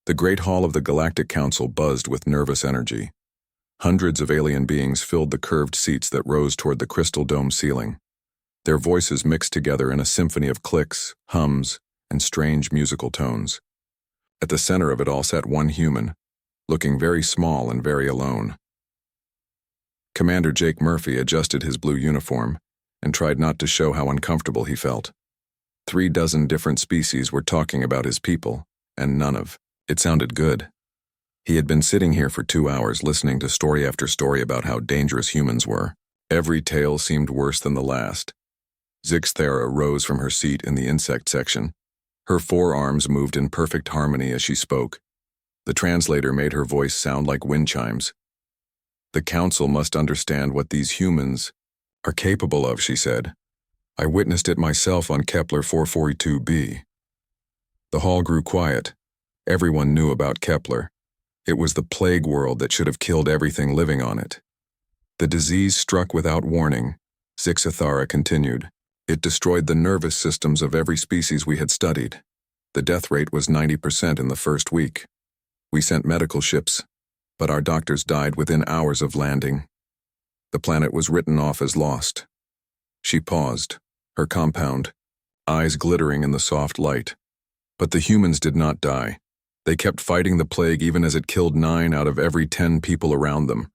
The Great Hall of the Galactic Council buzzed with nervous energy. Hundreds of alien beings filled the curved seats that rose toward the crystal dome ceiling. Their voices mixed together in a symphony of clicks, hums, and strange musical tones. At the center of it all sat one human, looking very small and very alone. Commander Jake Murphy adjusted his blue uniform and tried not to show how uncomfortable he felt. 36 different species were talking about his people, and none of it sounded good. He had been sitting here for 2 hours listening to story after story about how dangerous humans were. Every tale seemed worse than the last. Zixthera rose from her seat in the insect section. Her forearms moved in perfect harmony as she spoke. The translator made her voice sound like wind chimes. "The council must understand what these humans are capable of," she said. "I witnessed it myself on Kepler 442b. The hall grew quiet. Everyone knew about Kepler. It was the plague world that should have killed everything living on it. The disease struck without warning," Zixthera continued. "It destroyed the nervous systems of every species we had studied. The death rate was 90% in the first week. We sent medical ships, but our doctors died within hours of landing. The planet was written off as lost." She paused, her compound eyes glittering in the soft light. But the humans did not die. They kept fighting the plague even as it killed 9 out of every 10 people around them.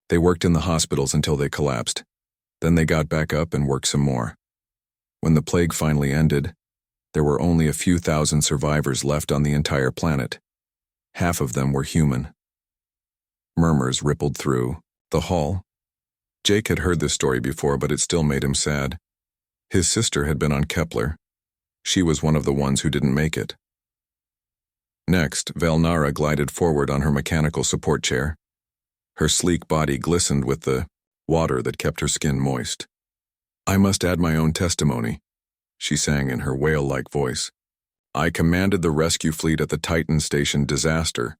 They worked in the hospitals until they collapsed. Then they got back up and worked some more. When the plague finally ended, there were only a few thousand survivors left on the entire planet. Half of them were human. Murmurs rippled through the hall. Jake had heard this story before, but it still made him sad. His sister had been on Kepler. She was one of the ones who didn't make it. Next, Velnara glided forward on her mechanical support chair. Her sleek body glistened with the water that kept her skin moist. "I must add my own testimony," she sang in her whale-like voice. "I commanded the rescue fleet at the Titan Station disaster."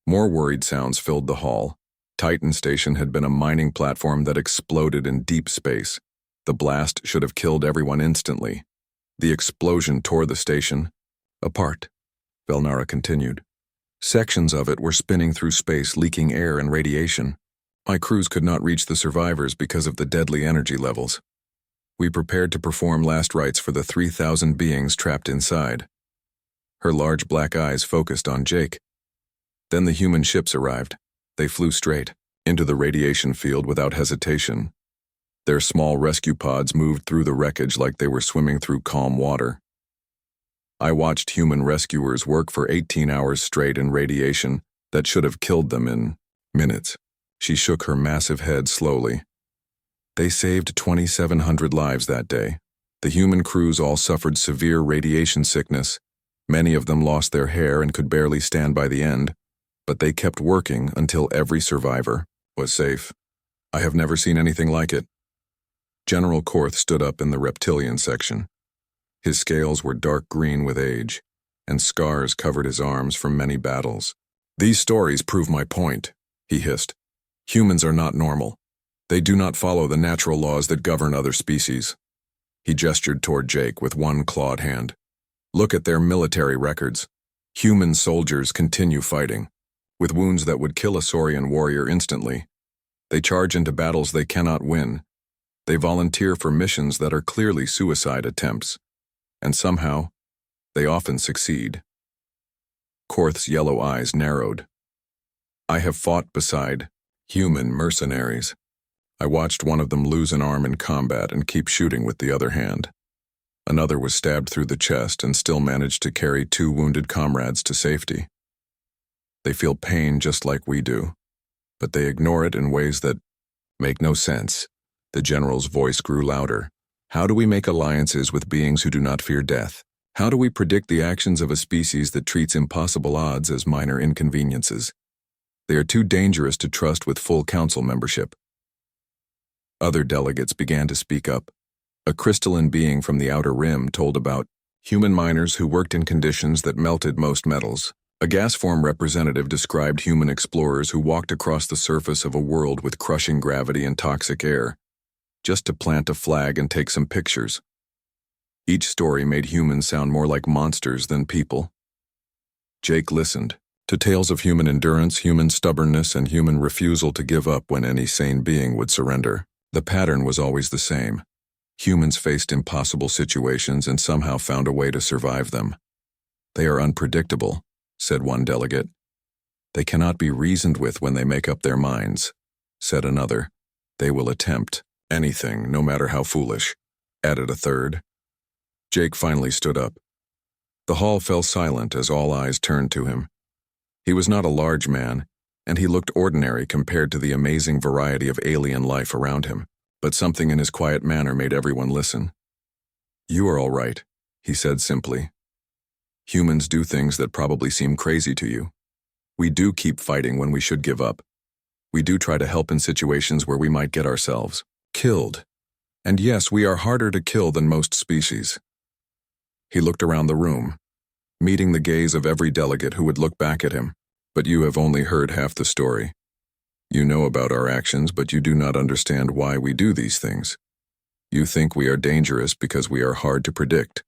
More worried sounds filled the hall. Titan Station had been a mining platform that exploded in deep space. The blast should have killed everyone instantly. The explosion tore the station apart, Velnara continued. Sections of it were spinning through space, leaking air and radiation. My crews could not reach the survivors because of the deadly energy levels. We prepared to perform last rites for the 3,000 beings trapped inside. Her large black eyes focused on Jake. Then the human ships arrived. They flew straight into the radiation field without hesitation. Their small rescue pods moved through the wreckage like they were swimming through calm water. I watched human rescuers work for 18 hours straight in radiation that should have killed them in minutes. She shook her massive head slowly. They saved 2,700 lives that day. The human crews all suffered severe radiation sickness. Many of them lost their hair and could barely stand by the end, but they kept working until every survivor was safe. I have never seen anything like it. General Korth stood up in the reptilian section. His scales were dark green with age, and scars covered his arms from many battles. "These stories prove my point," he hissed. "Humans are not normal. They do not follow the natural laws that govern other species." He gestured toward Jake with one clawed hand. "Look at their military records. Human soldiers continue fighting, with wounds that would kill a Saurian warrior instantly. They charge into battles they cannot win. They volunteer for missions that are clearly suicide attempts. And somehow, they often succeed." Korth's yellow eyes narrowed. "I have fought beside human mercenaries. I watched one of them lose an arm in combat and keep shooting with the other hand. Another was stabbed through the chest and still managed to carry 2 wounded comrades to safety. They feel pain just like we do, but they ignore it in ways that make no sense." The general's voice grew louder. "How do we make alliances with beings who do not fear death? How do we predict the actions of a species that treats impossible odds as minor inconveniences? They are too dangerous to trust with full council membership." Other delegates began to speak up. A crystalline being from the outer rim told about human miners who worked in conditions that melted most metals. A gas form representative described human explorers who walked across the surface of a world with crushing gravity and toxic air, just to plant a flag and take some pictures. Each story made humans sound more like monsters than people. Jake listened, to tales of human endurance, human stubbornness, and human refusal to give up when any sane being would surrender. The pattern was always the same. Humans faced impossible situations and somehow found a way to survive them. "They are unpredictable," said one delegate. "They cannot be reasoned with when they make up their minds," said another. "They will attempt anything, no matter how foolish," added a third. Jake finally stood up. The hall fell silent as all eyes turned to him. He was not a large man, and he looked ordinary compared to the amazing variety of alien life around him, but something in his quiet manner made everyone listen. "You are all right," he said simply. "Humans do things that probably seem crazy to you. We do keep fighting when we should give up. We do try to help in situations where we might get ourselves killed. And yes, we are harder to kill than most species." He looked around the room, meeting the gaze of every delegate who would look back at him. "But you have only heard half the story. You know about our actions, but you do not understand why we do these things. You think we are dangerous because we are hard to predict."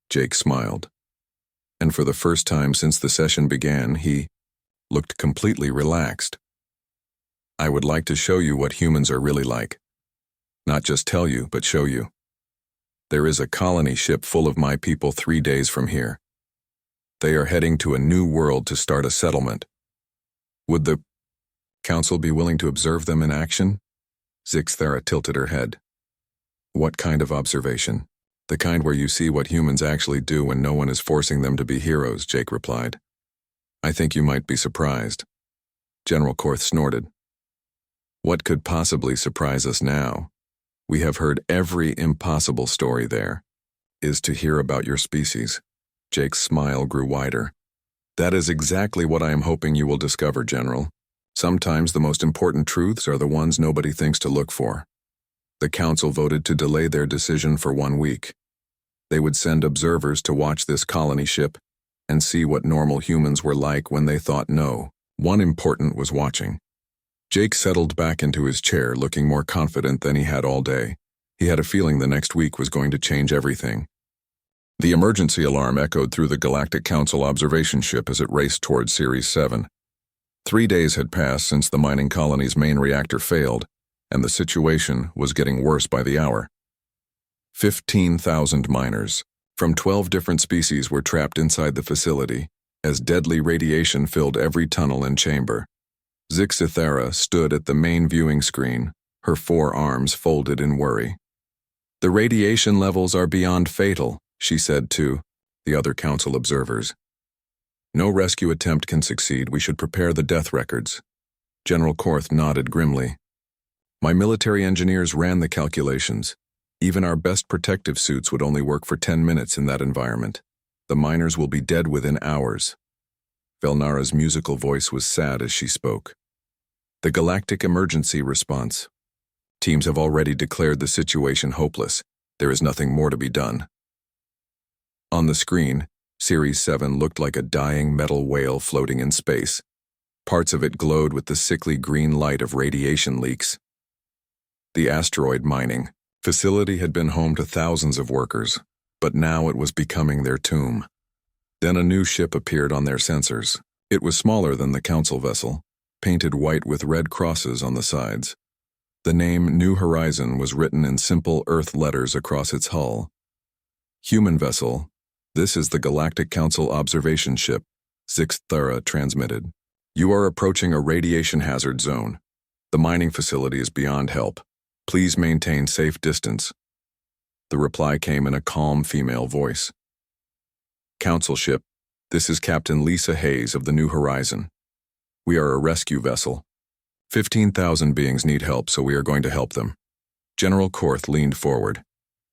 Jake smiled. And for the first time since the session began, he looked completely relaxed. "I would like to show you what humans are really like. Not just tell you, but show you. There is a colony ship full of my people 3 days from here. They are heading to a new world to start a settlement. Would the council be willing to observe them in action?" Zixthera tilted her head. "What kind of observation?" "The kind where you see what humans actually do when no one is forcing them to be heroes," Jake replied. "I think you might be surprised." General Korth snorted. "What could possibly surprise us now? We have heard every impossible story there. Is to hear about your species." Jake's smile grew wider. "That is exactly what I am hoping you will discover, General. Sometimes the most important truths are the ones nobody thinks to look for." The council voted to delay their decision for 1 week. They would send observers to watch this colony ship and see what normal humans were like when they thought no one important was watching. Jake settled back into his chair, looking more confident than he had all day. He had a feeling the next week was going to change everything. The emergency alarm echoed through the Galactic Council observation ship as it raced towards Series 7. 3 days had passed since the mining colony's main reactor failed, and the situation was getting worse by the hour. 15,000 miners from 12 different species were trapped inside the facility as deadly radiation filled every tunnel and chamber. Zixthera stood at the main viewing screen, her 4 arms folded in worry. "The radiation levels are beyond fatal," she said to the other council observers. "No rescue attempt can succeed. We should prepare the death records." General Korth nodded grimly. "My military engineers ran the calculations. Even our best protective suits would only work for 10 minutes in that environment. The miners will be dead within hours." Velnara's musical voice was sad as she spoke. "The Galactic Emergency Response. Teams have already declared the situation hopeless. There is nothing more to be done." On the screen, Series 7 looked like a dying metal whale floating in space. Parts of it glowed with the sickly green light of radiation leaks. The asteroid mining facility had been home to thousands of workers, but now it was becoming their tomb. Then a new ship appeared on their sensors. It was smaller than the council vessel, painted white with red crosses on the sides. The name New Horizon was written in simple Earth letters across its hull. "Human vessel, this is the Galactic Council observation ship," Zixthera transmitted. "You are approaching a radiation hazard zone. The mining facility is beyond help. Please maintain safe distance." The reply came in a calm female voice. "Council ship, this is Captain Lisa Hayes of the New Horizon. We are a rescue vessel. 15,000 beings need help, so we are going to help them." General Korth leaned forward.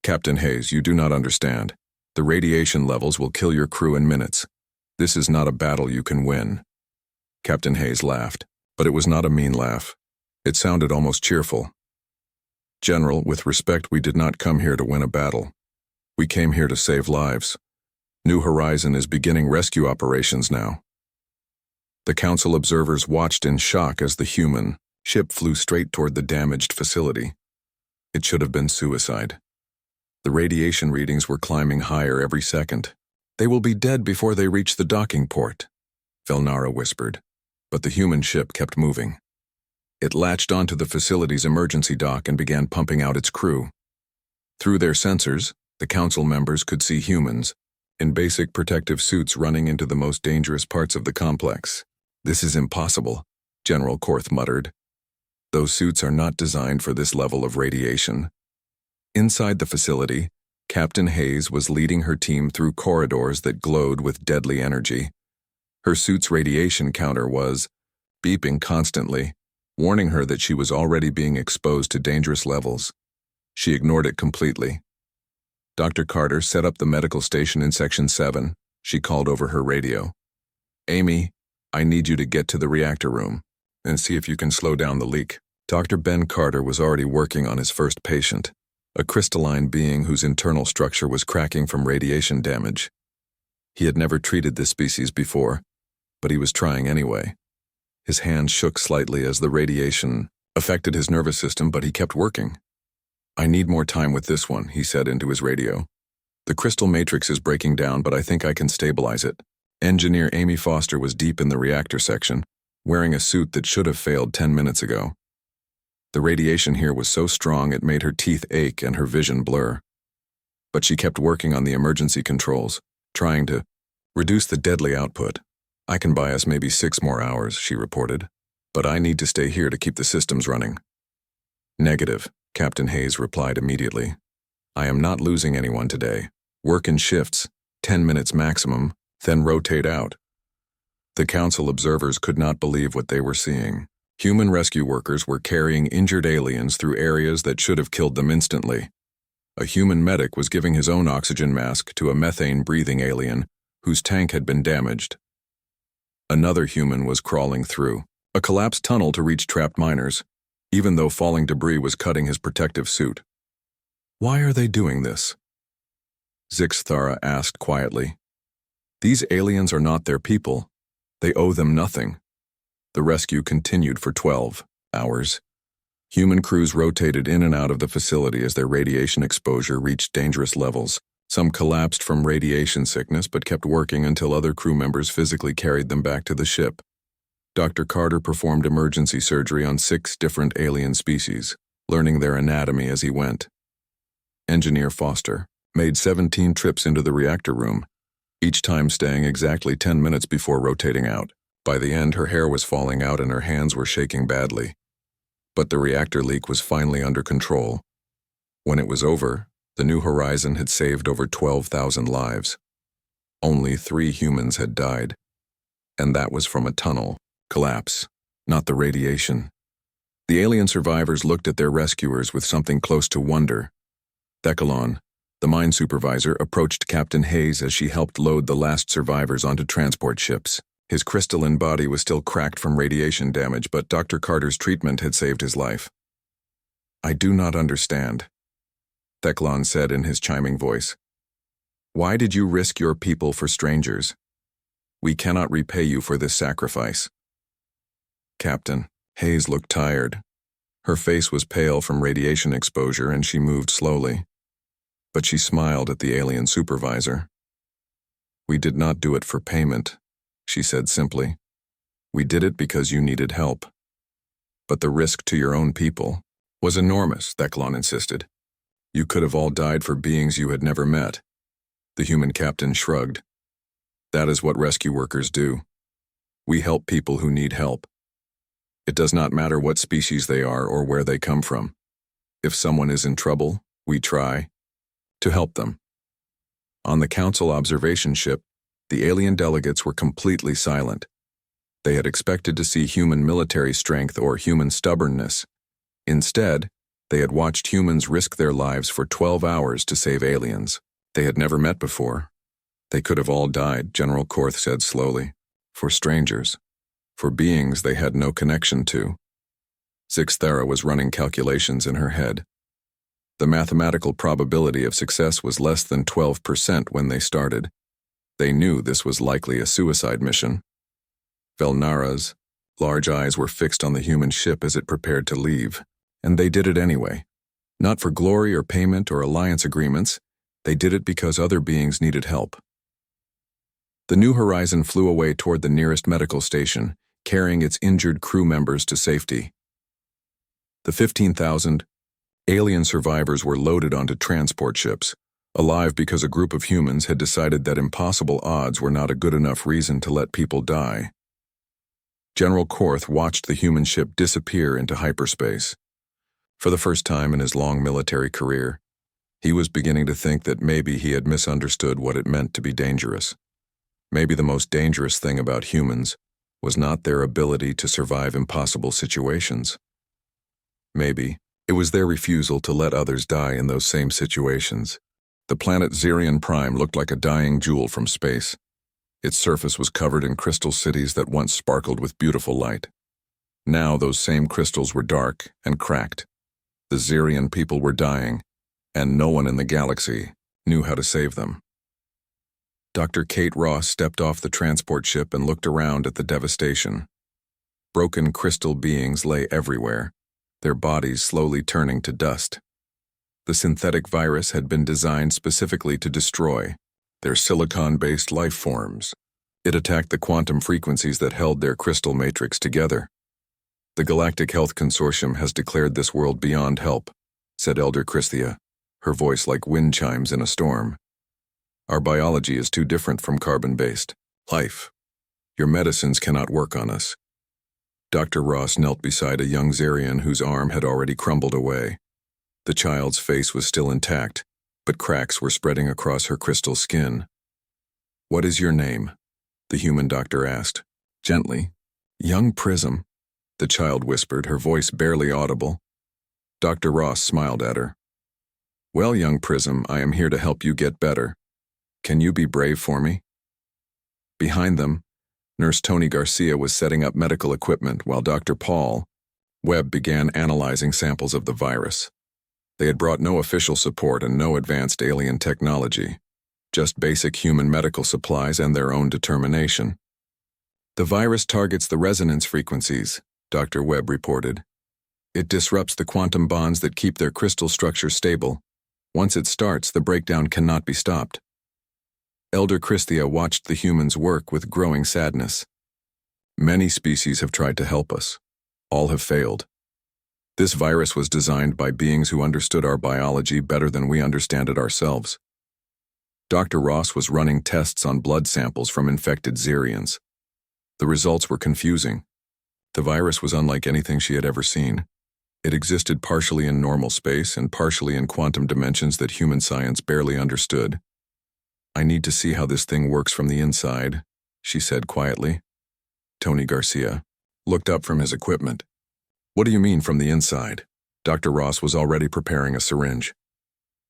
"Captain Hayes, you do not understand. The radiation levels will kill your crew in minutes. This is not a battle you can win." Captain Hayes laughed, but it was not a mean laugh. It sounded almost cheerful. "General, with respect, we did not come here to win a battle. We came here to save lives. New Horizon is beginning rescue operations now." The council observers watched in shock as the human ship flew straight toward the damaged facility. It should have been suicide. The radiation readings were climbing higher every second. "They will be dead before they reach the docking port." Velnara whispered. But the human ship kept moving. It latched onto the facility's emergency dock and began pumping out its crew. Through their sensors, the council members could see humans, in basic protective suits running into the most dangerous parts of the complex. "This is impossible," General Korth muttered. "Those suits are not designed for this level of radiation." Inside the facility, Captain Hayes was leading her team through corridors that glowed with deadly energy. Her suit's radiation counter was beeping constantly, warning her that she was already being exposed to dangerous levels. She ignored it completely. Dr. Carter set up the medical station in Section 7. She called over her radio. "Amy, I need you to get to the reactor room and see if you can slow down the leak." Dr. Ben Carter was already working on his first patient, a crystalline being whose internal structure was cracking from radiation damage. He had never treated this species before, but he was trying anyway. His hand shook slightly as the radiation affected his nervous system, but he kept working. "I need more time with this one," he said into his radio. "The crystal matrix is breaking down, but I think I can stabilize it." Engineer Amy Foster was deep in the reactor section, wearing a suit that should have failed 10 minutes ago. The radiation here was so strong it made her teeth ache and her vision blur. But she kept working on the emergency controls, trying to reduce the deadly output. "I can buy us maybe 6 more hours," she reported, "but I need to stay here to keep the systems running." "Negative," Captain Hayes replied immediately. "I am not losing anyone today. Work in shifts, 10 minutes maximum, then rotate out." The council observers could not believe what they were seeing. Human rescue workers were carrying injured aliens through areas that should have killed them instantly. A human medic was giving his own oxygen mask to a methane-breathing alien whose tank had been damaged. Another human was crawling through a collapsed tunnel to reach trapped miners, even though falling debris was cutting his protective suit. "Why are they doing this?" Zixthara asked quietly. "These aliens are not their people. They owe them nothing." The rescue continued for 12 hours. Human crews rotated in and out of the facility as their radiation exposure reached dangerous levels. Some collapsed from radiation sickness but kept working until other crew members physically carried them back to the ship. Dr. Carter performed emergency surgery on 6 different alien species, learning their anatomy as he went. Engineer Foster made 17 trips into the reactor room, each time staying exactly 10 minutes before rotating out. By the end, her hair was falling out and her hands were shaking badly. But the reactor leak was finally under control. When it was over, the New Horizon had saved over 12,000 lives. Only 3 humans had died, and that was from a tunnel collapse, not the radiation. The alien survivors looked at their rescuers with something close to wonder. Thecalon, the mine supervisor, approached Captain Hayes as she helped load the last survivors onto transport ships. His crystalline body was still cracked from radiation damage, but Dr. Carter's treatment had saved his life. "I do not understand," Thecalon said in his chiming voice. "Why did you risk your people for strangers? We cannot repay you for this sacrifice." "Captain," Hayes looked tired. Her face was pale from radiation exposure and she moved slowly. But she smiled at the alien supervisor. "We did not do it for payment," she said simply. "We did it because you needed help." "But the risk to your own people was enormous," Thecalon insisted. "You could have all died for beings you had never met." The human captain shrugged. "That is what rescue workers do. We help people who need help. It does not matter what species they are or where they come from. If someone is in trouble, we try to help them." On the council observation ship, the alien delegates were completely silent. They had expected to see human military strength or human stubbornness. Instead, they had watched humans risk their lives for 12 hours to save aliens they had never met before. They could have all died, General Korth said slowly, for strangers, for beings they had no connection to. Zixthara was running calculations in her head. The mathematical probability of success was less than 12% when they started. They knew this was likely a suicide mission. Velnara's large eyes were fixed on the human ship as it prepared to leave, and they did it anyway. Not for glory or payment or alliance agreements, they did it because other beings needed help. The New Horizon flew away toward the nearest medical station, carrying its injured crew members to safety. The 15,000 alien survivors were loaded onto transport ships, alive because a group of humans had decided that impossible odds were not a good enough reason to let people die. General Korth watched the human ship disappear into hyperspace. For the first time in his long military career, he was beginning to think that maybe he had misunderstood what it meant to be dangerous. Maybe the most dangerous thing about humans was not their ability to survive impossible situations. Maybe it was their refusal to let others die in those same situations. The planet Zerion Prime looked like a dying jewel from space. Its surface was covered in crystal cities that once sparkled with beautiful light. Now those same crystals were dark and cracked. The Zerion people were dying, and no one in the galaxy knew how to save them. Dr. Kate Ross stepped off the transport ship and looked around at the devastation. Broken crystal beings lay everywhere, their bodies slowly turning to dust. The synthetic virus had been designed specifically to destroy their silicon-based life forms. It attacked the quantum frequencies that held their crystal matrix together. The Galactic Health Consortium has declared this world beyond help, said Elder Christia, her voice like wind chimes in a storm. Our biology is too different from carbon-based life. Your medicines cannot work on us. Dr. Ross knelt beside a young Zerion whose arm had already crumbled away. The child's face was still intact, but cracks were spreading across her crystal skin. "What is your name?" the human doctor asked, gently. "Young Prism," the child whispered, her voice barely audible. Dr. Ross smiled at her. "Well, young Prism, I am here to help you get better. Can you be brave for me?" Behind them, Nurse Tony Garcia was setting up medical equipment while Dr. Paul Webb began analyzing samples of the virus. They had brought no official support and no advanced alien technology, just basic human medical supplies and their own determination. "The virus targets the resonance frequencies," Dr. Webb reported. "It disrupts the quantum bonds that keep their crystal structure stable. Once it starts, the breakdown cannot be stopped." Elder Christia watched the humans work with growing sadness. "Many species have tried to help us. All have failed. This virus was designed by beings who understood our biology better than we understand it ourselves." Dr. Ross was running tests on blood samples from infected Zerions. The results were confusing. The virus was unlike anything she had ever seen. It existed partially in normal space and partially in quantum dimensions that human science barely understood. "I need to see how this thing works from the inside," she said quietly. Tony Garcia looked up from his equipment. "What do you mean from the inside?" Dr. Ross was already preparing a syringe.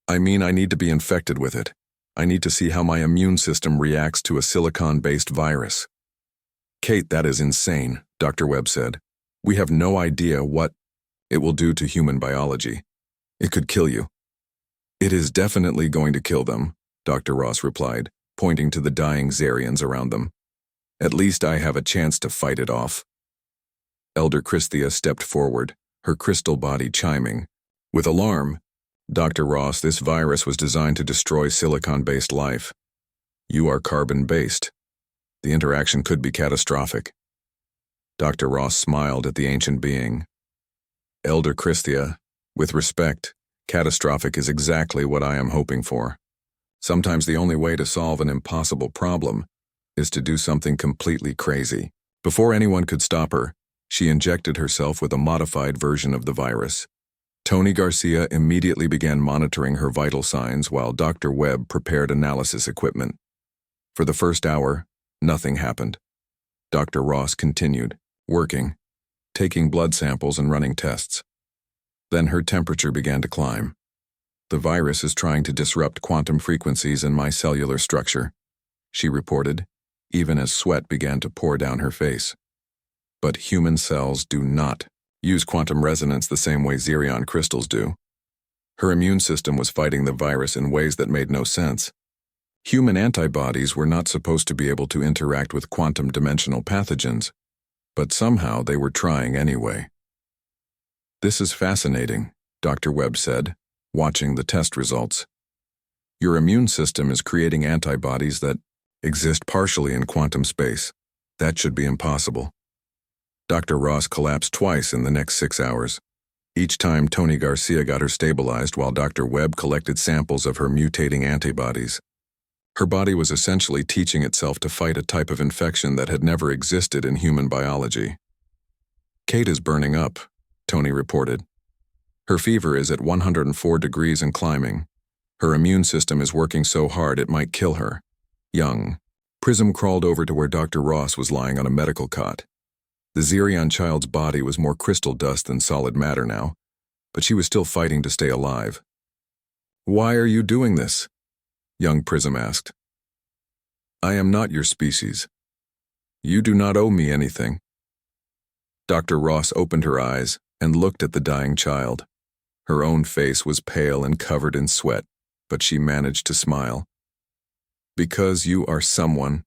"I mean I need to be infected with it. I need to see how my immune system reacts to a silicon-based virus." "Kate, that is insane," Dr. Webb said. "We have no idea what it will do to human biology. It could kill you." "It is definitely going to kill them," Dr. Ross replied, pointing to the dying Zerions around them. "At least I have a chance to fight it off." Elder Christia stepped forward, her crystal body chiming. With alarm, "Dr. Ross, this virus was designed to destroy silicon-based life. You are carbon-based. The interaction could be catastrophic." Dr. Ross smiled at the ancient being. "Elder Christia, with respect, catastrophic is exactly what I am hoping for. Sometimes the only way to solve an impossible problem is to do something completely crazy." Before anyone could stop her, she injected herself with a modified version of the virus. Tony Garcia immediately began monitoring her vital signs while Dr. Webb prepared analysis equipment. For the first hour, nothing happened. Dr. Ross continued, working, taking blood samples and running tests. Then her temperature began to climb. "The virus is trying to disrupt quantum frequencies in my cellular structure," she reported, even as sweat began to pour down her face. "But human cells do not use quantum resonance the same way Zerion crystals do." Her immune system was fighting the virus in ways that made no sense. Human antibodies were not supposed to be able to interact with quantum dimensional pathogens, but somehow they were trying anyway. "This is fascinating," Dr. Webb said, watching the test results. "Your immune system is creating antibodies that exist partially in quantum space. That should be impossible. Dr. Ross collapsed twice in the next 6 hours. Each time Tony Garcia got her stabilized while Dr. Webb collected samples of her mutating antibodies. Her body was essentially teaching itself to fight a type of infection that had never existed in human biology. Kate is burning up, Tony reported. Her fever is at 104 degrees and climbing. Her immune system is working so hard it might kill her. Young. Prism crawled over to where Dr. Ross was lying on a medical cot. The Zerion child's body was more crystal dust than solid matter now, but she was still fighting to stay alive. "Why are you doing this?" Young Prism asked. "I am not your species. You do not owe me anything." Dr. Ross opened her eyes and looked at the dying child. Her own face was pale and covered in sweat, but she managed to smile. "Because you are someone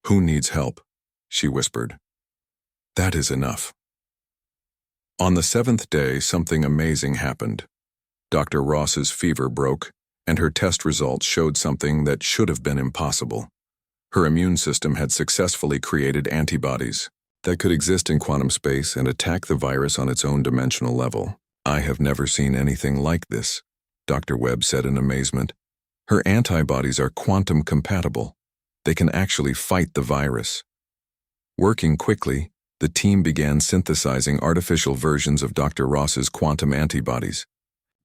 who needs help," she whispered. "That is enough." On the 7th day, something amazing happened. Dr. Ross's fever broke, and her test results showed something that should have been impossible. Her immune system had successfully created antibodies that could exist in quantum space and attack the virus on its own dimensional level. "I have never seen anything like this," Dr. Webb said in amazement. "Her antibodies are quantum compatible. They can actually fight the virus." Working quickly, the team began synthesizing artificial versions of Dr. Ross's quantum antibodies.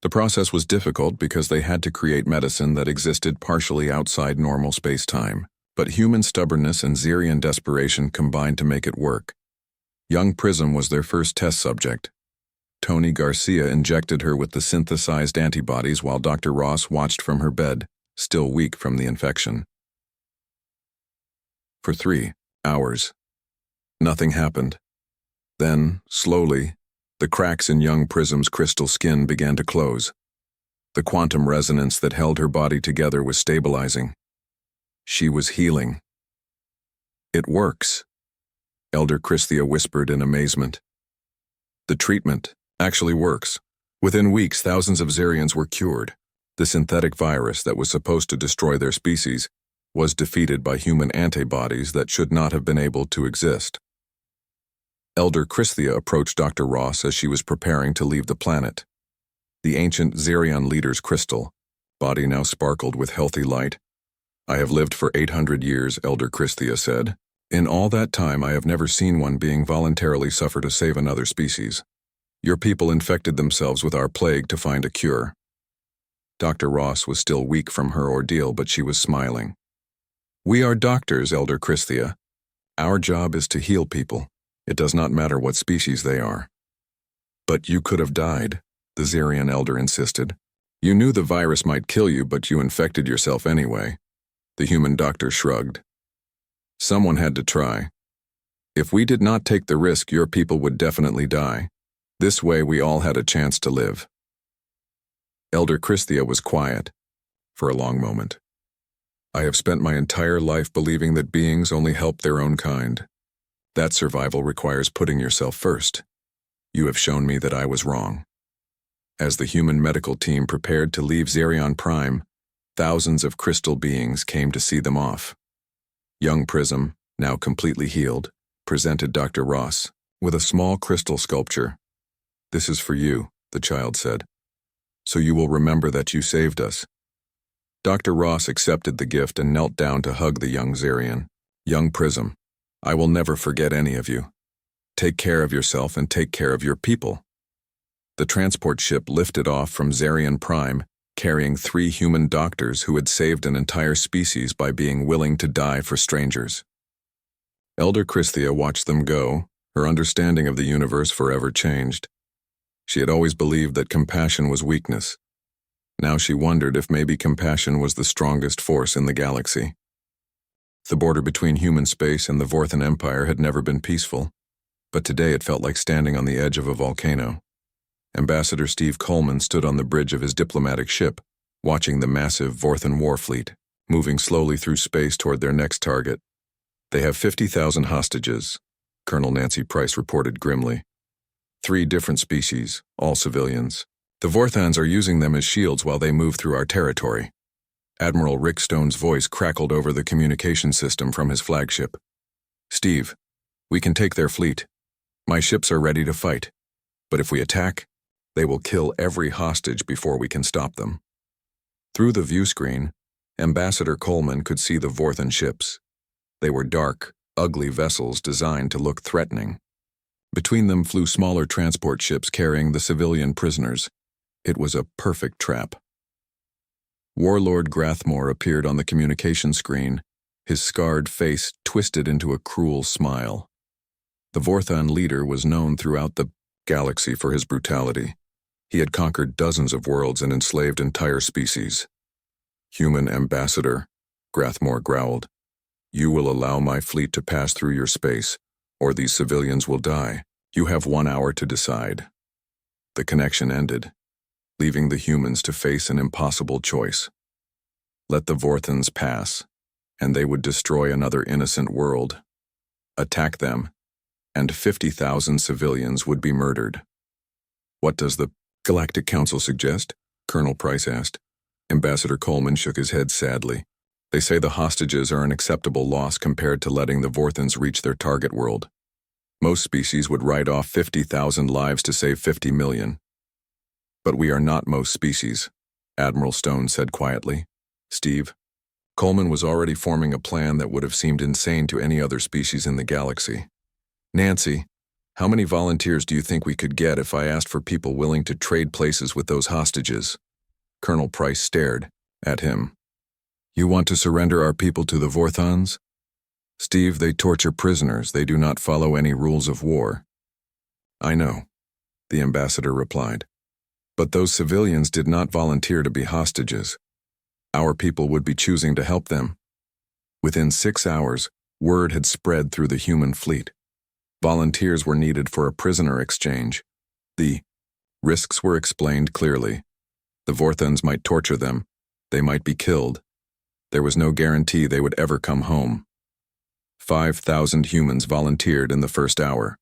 The process was difficult because they had to create medicine that existed partially outside normal space-time, but human stubbornness and Zerion desperation combined to make it work. Young Prism was their first test subject. Tony Garcia injected her with the synthesized antibodies while Dr. Ross watched from her bed, still weak from the infection. For 3 hours, nothing happened. Then, slowly, the cracks in young Prism's crystal skin began to close. The quantum resonance that held her body together was stabilizing. She was healing. "It works," Elder Christia whispered in amazement. "The treatment actually works. Within weeks, thousands of Zerions were cured. The synthetic virus that was supposed to destroy their species was defeated by human antibodies that should not have been able to exist." Elder Christia approached Dr. Ross as she was preparing to leave the planet. The ancient Zerion leader's crystal body now sparkled with healthy light. "I have lived for 800 years, Elder Christia said. In all that time, I have never seen one being voluntarily suffer to save another species. Your people infected themselves with our plague to find a cure." Dr. Ross was still weak from her ordeal, but she was smiling. "We are doctors, Elder Christia. Our job is to heal people. It does not matter what species they are." "But you could have died," the Zerion elder insisted. "You knew the virus might kill you, but you infected yourself anyway." The human doctor shrugged. "Someone had to try. If we did not take the risk, your people would definitely die. This way we all had a chance to live." Elder Christia was quiet for a long moment. "I have spent my entire life believing that beings only help their own kind. That survival requires putting yourself first. You have shown me that I was wrong." As the human medical team prepared to leave Zerion Prime, thousands of crystal beings came to see them off. Young Prism, now completely healed, presented Dr. Ross with a small crystal sculpture. "This is for you," the child said, "so you will remember that you saved us." Dr. Ross accepted the gift and knelt down to hug the young Zerion. "Young Prism, I will never forget any of you. Take care of yourself and take care of your people." The transport ship lifted off from Zerion Prime, carrying 3 human doctors who had saved an entire species by being willing to die for strangers. Elder Christia watched them go, her understanding of the universe forever changed. She had always believed that compassion was weakness. Now she wondered if maybe compassion was the strongest force in the galaxy. The border between human space and the Vorthan Empire had never been peaceful, but today it felt like standing on the edge of a volcano. Ambassador Steve Coleman stood on the bridge of his diplomatic ship, watching the massive Vorthan war fleet, moving slowly through space toward their next target. "They have 50,000 hostages," Colonel Nancy Price reported grimly. 3 different species, all civilians. "The Vorthans are using them as shields while they move through our territory." Admiral Rick Stone's voice crackled over the communication system from his flagship. "Steve, we can take their fleet. My ships are ready to fight. But if we attack, they will kill every hostage before we can stop them." Through the view screen, Ambassador Coleman could see the Vorthan ships. They were dark, ugly vessels designed to look threatening. Between them flew smaller transport ships carrying the civilian prisoners. It was a perfect trap. Warlord Grathmore appeared on the communication screen, his scarred face twisted into a cruel smile. The Vorthan leader was known throughout the galaxy for his brutality. He had conquered dozens of worlds and enslaved entire species. "Human ambassador," Grathmore growled, "you will allow my fleet to pass through your space, or these civilians will die. You have 1 hour to decide." The connection ended, leaving the humans to face an impossible choice. Let the Vorthans pass, and they would destroy another innocent world. Attack them, and 50,000 civilians would be murdered. "What does the Galactic Council suggest?" Colonel Price asked. Ambassador Coleman shook his head sadly. "They say the hostages are an acceptable loss compared to letting the Vorthans reach their target world. Most species would write off 50,000 lives to save 50 million. But we are not most species," Admiral Stone said quietly. "Steve." Coleman was already forming a plan that would have seemed insane to any other species in the galaxy. "Nancy, how many volunteers do you think we could get if I asked for people willing to trade places with those hostages?" Colonel Price stared at him. "You want to surrender our people to the Vorthans?" "Steve, they torture prisoners. They do not follow any rules of war." "I know," the ambassador replied. "But those civilians did not volunteer to be hostages. Our people would be choosing to help them." Within 6 hours, word had spread through the human fleet. Volunteers were needed for a prisoner exchange. The risks were explained clearly. The Vorthans might torture them. They might be killed. There was no guarantee they would ever come home. 5,000 humans volunteered in the first hour.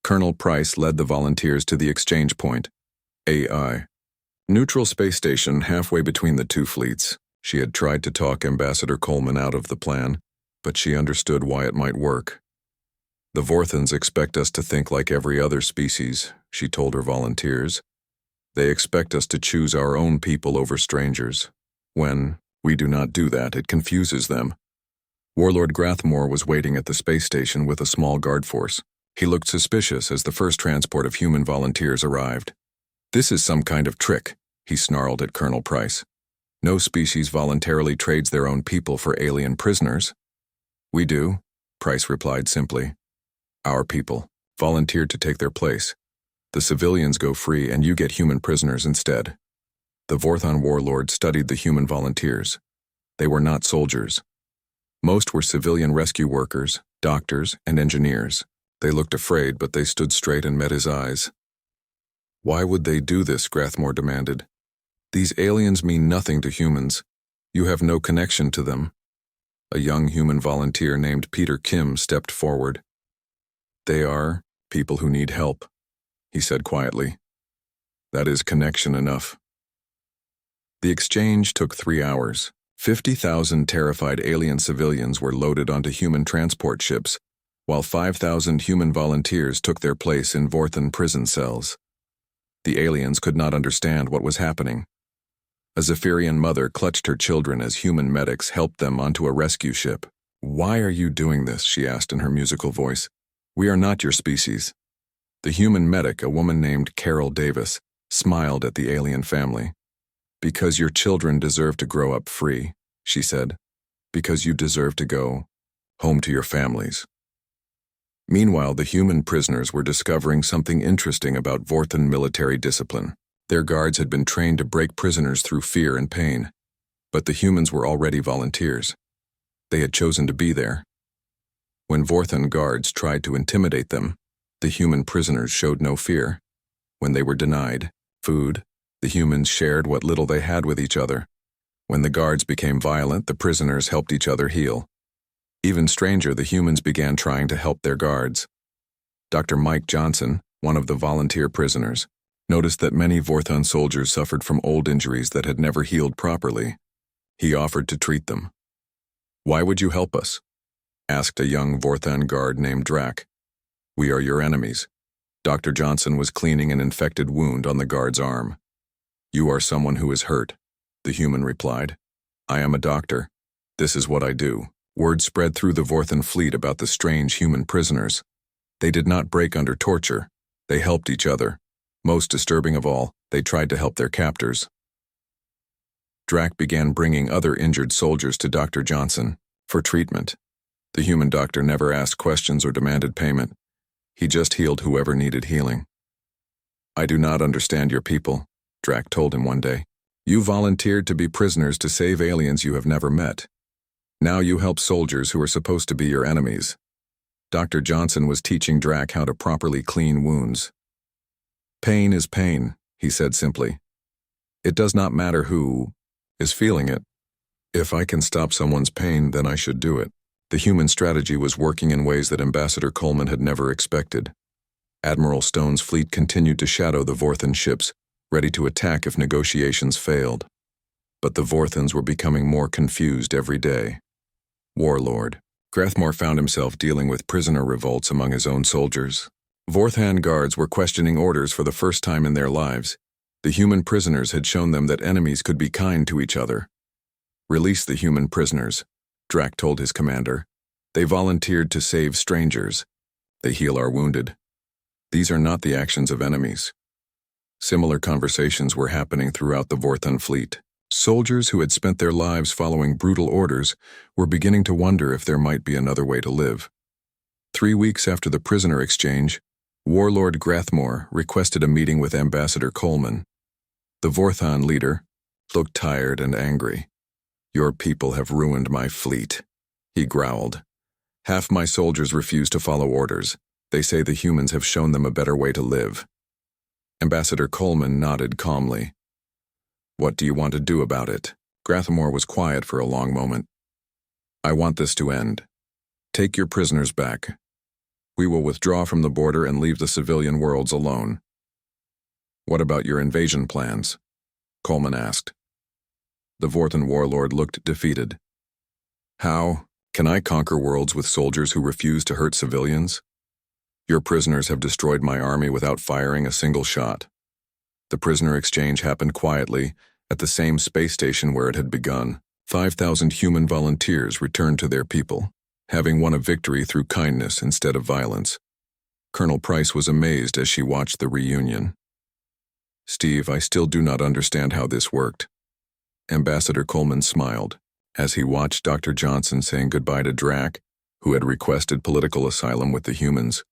Colonel Price led the volunteers to the exchange point, AI. Neutral space station halfway between the two fleets. She had tried to talk Ambassador Coleman out of the plan, but she understood why it might work. "The Vorthans expect us to think like every other species," she told her volunteers. "They expect us to choose our own people over strangers. When we do not do that, it confuses them." Warlord Grathmore was waiting at the space station with a small guard force. He looked suspicious as the first transport of human volunteers arrived. "This is some kind of trick," he snarled at Colonel Price. "No species voluntarily trades their own people for alien prisoners." "We do," Price replied simply. "Our people volunteered to take their place. The civilians go free and you get human prisoners instead." The Vorthon warlord studied the human volunteers. They were not soldiers. Most were civilian rescue workers, doctors, and engineers. They looked afraid, but they stood straight and met his eyes. "Why would they do this?" Grathmore demanded. "These aliens mean nothing to humans. You have no connection to them." A young human volunteer named Peter Kim stepped forward. "They are people who need help," he said quietly. "That is connection enough." The exchange took 3 hours. 50,000 terrified alien civilians were loaded onto human transport ships, while 5,000 human volunteers took their place in Vorthan prison cells. The aliens could not understand what was happening. A Zephyrian mother clutched her children as human medics helped them onto a rescue ship. "Why are you doing this?" she asked in her musical voice. "We are not your species." The human medic, a woman named Carol Davis, smiled at the alien family. "Because your children deserve to grow up free," she said. "Because you deserve to go home to your families." Meanwhile, the human prisoners were discovering something interesting about Vorthan military discipline. Their guards had been trained to break prisoners through fear and pain, but the humans were already volunteers. They had chosen to be there. When Vorthan guards tried to intimidate them, the human prisoners showed no fear. When they were denied food, the humans shared what little they had with each other. When the guards became violent, the prisoners helped each other heal. Even stranger, the humans began trying to help their guards. Dr. Mike Johnson, one of the volunteer prisoners, noticed that many Vorthan soldiers suffered from old injuries that had never healed properly. He offered to treat them. "Why would you help us?" asked a young Vorthan guard named Drac. "We are your enemies." Dr. Johnson was cleaning an infected wound on the guard's arm. "You are someone who is hurt," the human replied. "I am a doctor. This is what I do." Word spread through the Vorthan fleet about the strange human prisoners. They did not break under torture. They helped each other. Most disturbing of all, they tried to help their captors. Drac began bringing other injured soldiers to Dr. Johnson for treatment. The human doctor never asked questions or demanded payment. He just healed whoever needed healing. "I do not understand your people," Drac told him one day. "You volunteered to be prisoners to save aliens you have never met. Now you help soldiers who are supposed to be your enemies." Dr. Johnson was teaching Drac how to properly clean wounds. "Pain is pain," he said simply. "It does not matter who is feeling it. If I can stop someone's pain, then I should do it." The human strategy was working in ways that Ambassador Coleman had never expected. Admiral Stone's fleet continued to shadow the Vorthan ships, ready to attack if negotiations failed. But the Vorthans were becoming more confused every day. Warlord Grathmore found himself dealing with prisoner revolts among his own soldiers. Vorthan guards were questioning orders for the first time in their lives. The human prisoners had shown them that enemies could be kind to each other. "Release the human prisoners," Drac told his commander. "They volunteered to save strangers. They heal our wounded. These are not the actions of enemies." Similar conversations were happening throughout the Vorthan fleet. Soldiers who had spent their lives following brutal orders were beginning to wonder if there might be another way to live. 3 weeks after the prisoner exchange, Warlord Grathmore requested a meeting with Ambassador Coleman. The Vorthan leader looked tired and angry. "Your people have ruined my fleet," he growled. "Half my soldiers refuse to follow orders. They say the humans have shown them a better way to live." Ambassador Coleman nodded calmly. "What do you want to do about it?" Grathmore was quiet for a long moment. "I want this to end. Take your prisoners back. We will withdraw from the border and leave the civilian worlds alone." "What about your invasion plans?" Coleman asked. The Vorthan warlord looked defeated. "How can I conquer worlds with soldiers who refuse to hurt civilians? Your prisoners have destroyed my army without firing a single shot." The prisoner exchange happened quietly at the same space station where it had begun. 5,000 human volunteers returned to their people, having won a victory through kindness instead of violence. Colonel Price was amazed as she watched the reunion. "Steve, I still do not understand how this worked." Ambassador Coleman smiled as he watched Dr. Johnson saying goodbye to Drac, who had requested political asylum with the humans.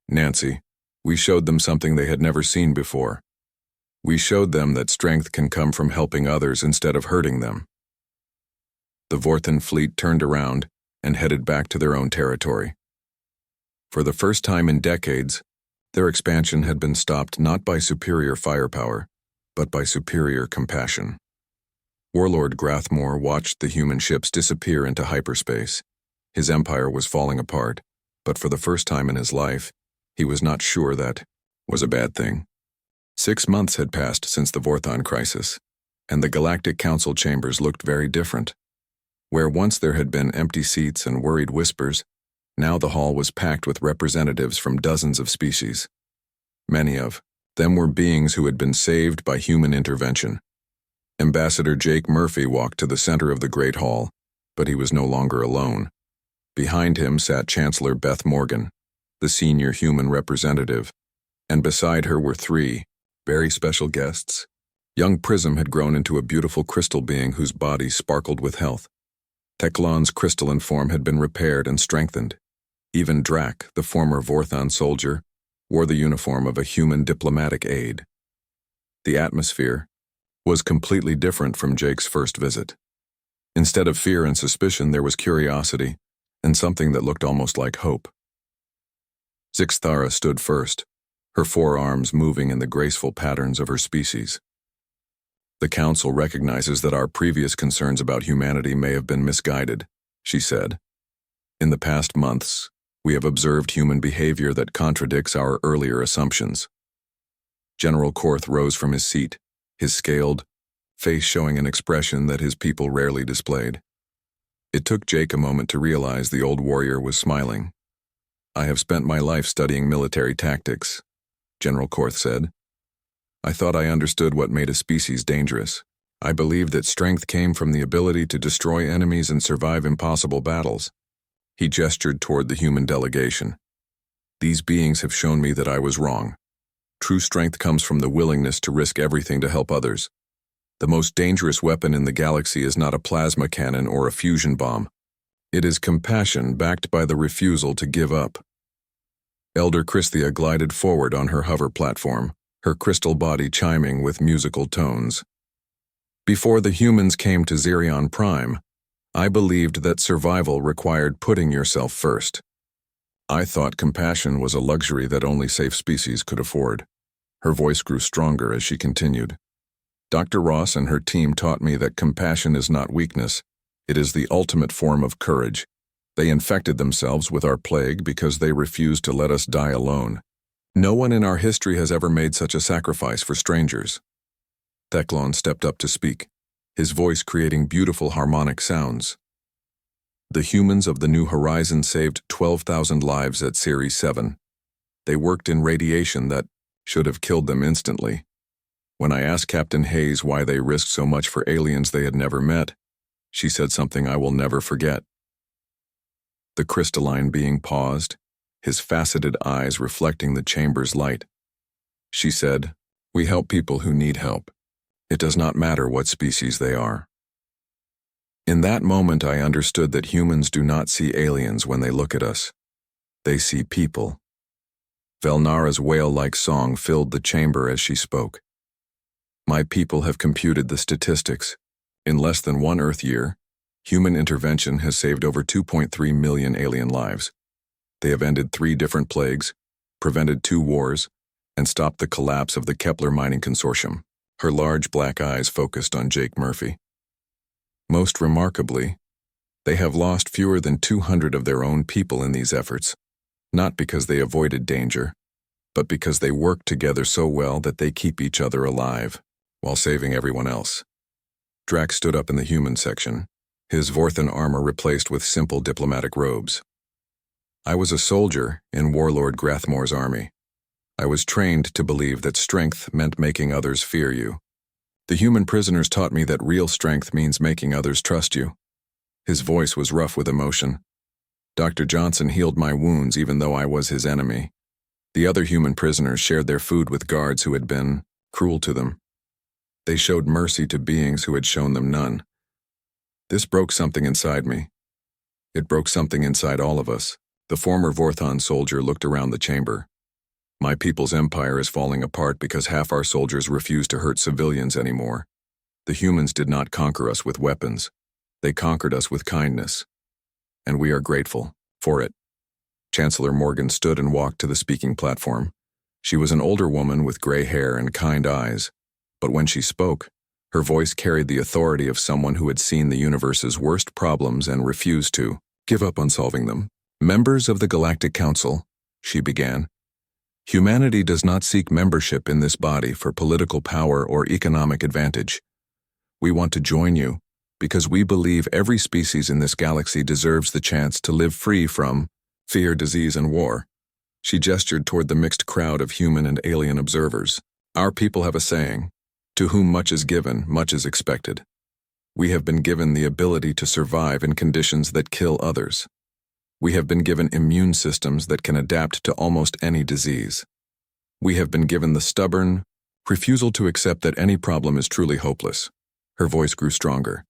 "Nancy, we showed them something they had never seen before. We showed them that strength can come from helping others instead of hurting them." The Vorthan fleet turned around and headed back to their own territory. For the first time in decades, their expansion had been stopped not by superior firepower, but by superior compassion. Warlord Grathmore watched the human ships disappear into hyperspace. His empire was falling apart, but for the first time in his life, he was not sure that was a bad thing. 6 months had passed since the Vorthan crisis, and the Galactic Council chambers looked very different. Where once there had been empty seats and worried whispers, now the hall was packed with representatives from dozens of species. Many of them were beings who had been saved by human intervention. Ambassador Jake Murphy walked to the center of the Great Hall, but he was no longer alone. Behind him sat Chancellor Beth Morgan, the senior human representative, and beside her were 3 very special guests. Young Prism had grown into a beautiful crystal being whose body sparkled with health. Teclon's crystalline form had been repaired and strengthened. Even Drac, the former Vorthan soldier, wore the uniform of a human diplomatic aide. The atmosphere was completely different from Jake's first visit. Instead of fear and suspicion, there was curiosity and something that looked almost like hope. Zixthara stood first, her 4 arms moving in the graceful patterns of her species. "The Council recognizes that our previous concerns about humanity may have been misguided," she said. "In the past months, we have observed human behavior that contradicts our earlier assumptions." General Korth rose from his seat, his scaled face showing an expression that his people rarely displayed. It took Jake a moment to realize the old warrior was smiling. "I have spent my life studying military tactics," General Korth said. "I thought I understood what made a species dangerous. I believed that strength came from the ability to destroy enemies and survive impossible battles." He gestured toward the human delegation. "These beings have shown me that I was wrong. True strength comes from the willingness to risk everything to help others. The most dangerous weapon in the galaxy is not a plasma cannon or a fusion bomb. It is compassion backed by the refusal to give up." Elder Christhia glided forward on her hover platform, her crystal body chiming with musical tones. "Before the humans came to Zerion Prime, I believed that survival required putting yourself first. I thought compassion was a luxury that only safe species could afford." Her voice grew stronger as she continued. "Dr. Ross and her team taught me that compassion is not weakness. It is the ultimate form of courage. They infected themselves with our plague because they refused to let us die alone. No one in our history has ever made such a sacrifice for strangers." Theclon stepped up to speak, his voice creating beautiful harmonic sounds. "The humans of the New Horizon saved 12,000 lives at Series 7. They worked in radiation that should have killed them instantly. When I asked Captain Hayes why they risked so much for aliens they had never met, she said something I will never forget." The crystalline being paused, his faceted eyes reflecting the chamber's light. She said, "We help people who need help. It does not matter what species they are." In that moment I understood that humans do not see aliens when they look at us. They see people. Velnara's wail-like song filled the chamber as she spoke. "My people have computed the statistics. In less than one Earth year, human intervention has saved over 2.3 million alien lives. They have ended 3 different plagues, prevented 2 wars, and stopped the collapse of the Kepler Mining Consortium." Her large black eyes focused on Jake Murphy. "Most remarkably, they have lost fewer than 200 of their own people in these efforts, not because they avoided danger, but because they work together so well that they keep each other alive, while saving everyone else." Drax stood up in the human section, his Vorthan armor replaced with simple diplomatic robes. "I was a soldier in Warlord Grathmore's army. I was trained to believe that strength meant making others fear you. The human prisoners taught me that real strength means making others trust you." His voice was rough with emotion. "Dr. Johnson healed my wounds even though I was his enemy. The other human prisoners shared their food with guards who had been cruel to them. They showed mercy to beings who had shown them none. This broke something inside me. It broke something inside all of us." The former Vorthon soldier looked around the chamber. "My people's empire is falling apart because half our soldiers refuse to hurt civilians anymore. The humans did not conquer us with weapons. They conquered us with kindness. And we are grateful for it." Chancellor Morgan stood and walked to the speaking platform. She was an older woman with gray hair and kind eyes, but when she spoke, her voice carried the authority of someone who had seen the universe's worst problems and refused to give up on solving them. "Members of the Galactic Council," she began, "humanity does not seek membership in this body for political power or economic advantage. We want to join you because we believe every species in this galaxy deserves the chance to live free from fear, disease, and war." She gestured toward the mixed crowd of human and alien observers. "Our people have a saying, 'To whom much is given, much is expected.' We have been given the ability to survive in conditions that kill others. We have been given immune systems that can adapt to almost any disease. We have been given the stubborn refusal to accept that any problem is truly hopeless." Her voice grew stronger.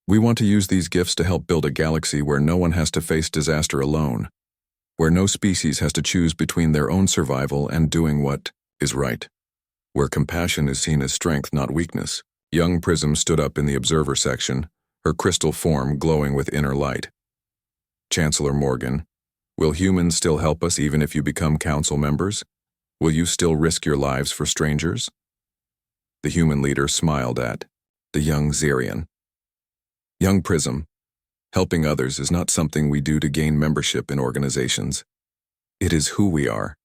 "We want to use these gifts to help build a galaxy where no one has to face disaster alone, where no species has to choose between their own survival and doing what is right, where compassion is seen as strength, not weakness." Young Prism stood up in the observer section, her crystal form glowing with inner light. "Chancellor Morgan, will humans still help us even if you become council members? Will you still risk your lives for strangers?" The human leader smiled at the young Zerion. "Young Prism, helping others is not something we do to gain membership in organizations. It is who we are,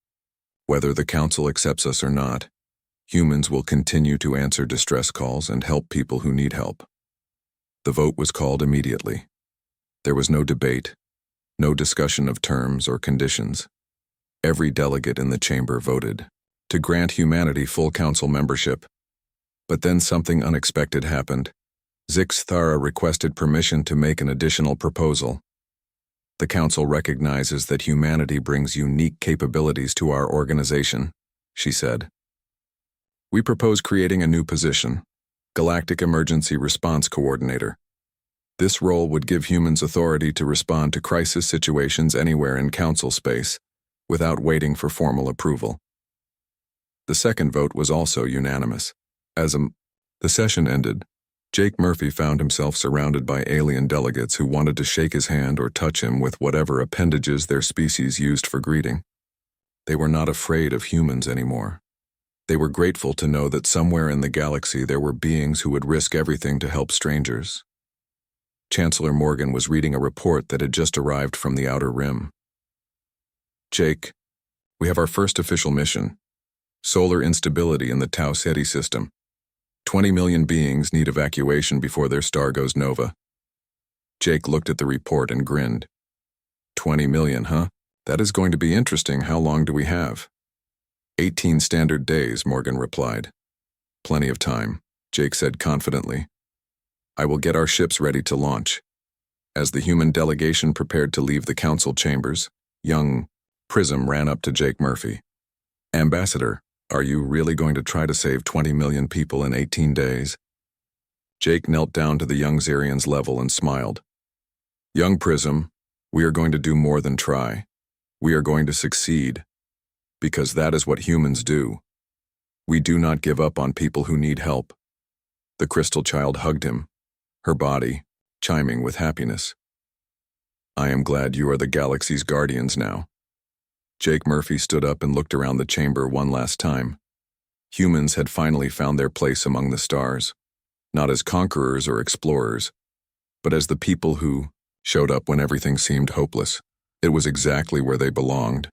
whether the council accepts us or not. Humans will continue to answer distress calls and help people who need help. The vote was called immediately. There was no debate, no discussion of terms or conditions. Every delegate in the chamber voted to grant humanity full council membership. But then something unexpected happened. Zix-Thara requested permission to make an additional proposal. The council recognizes that humanity brings unique capabilities to our organization, she said. We propose creating a new position, Galactic Emergency Response Coordinator. This role would give humans authority to respond to crisis situations anywhere in council space, without waiting for formal approval. The second vote was also unanimous. As the session ended, Jake Murphy found himself surrounded by alien delegates who wanted to shake his hand or touch him with whatever appendages their species used for greeting. They were not afraid of humans anymore. They were grateful to know that somewhere in the galaxy there were beings who would risk everything to help strangers. Chancellor Morgan was reading a report that had just arrived from the Outer Rim. Jake, we have our first official mission. Solar instability in the Tau Ceti system. 20 million beings need evacuation before their star goes nova. Jake looked at the report and grinned. 20 million, huh? That is going to be interesting. How long do we have? 18 standard days, Morgan replied. Plenty of time, Jake said confidently. I will get our ships ready to launch. As the human delegation prepared to leave the council chambers, young Prism ran up to Jake Murphy. Ambassador, are you really going to try to save 20 million people in 18 days? Jake knelt down to the young Zerion's level and smiled. Young Prism, we are going to do more than try. We are going to succeed. Because that is what humans do. We do not give up on people who need help. The crystal child hugged him, her body chiming with happiness. I am glad you are the galaxy's guardians now. Jake Murphy stood up and looked around the chamber one last time. Humans had finally found their place among the stars, not as conquerors or explorers, but as the people who showed up when everything seemed hopeless. It was exactly where they belonged.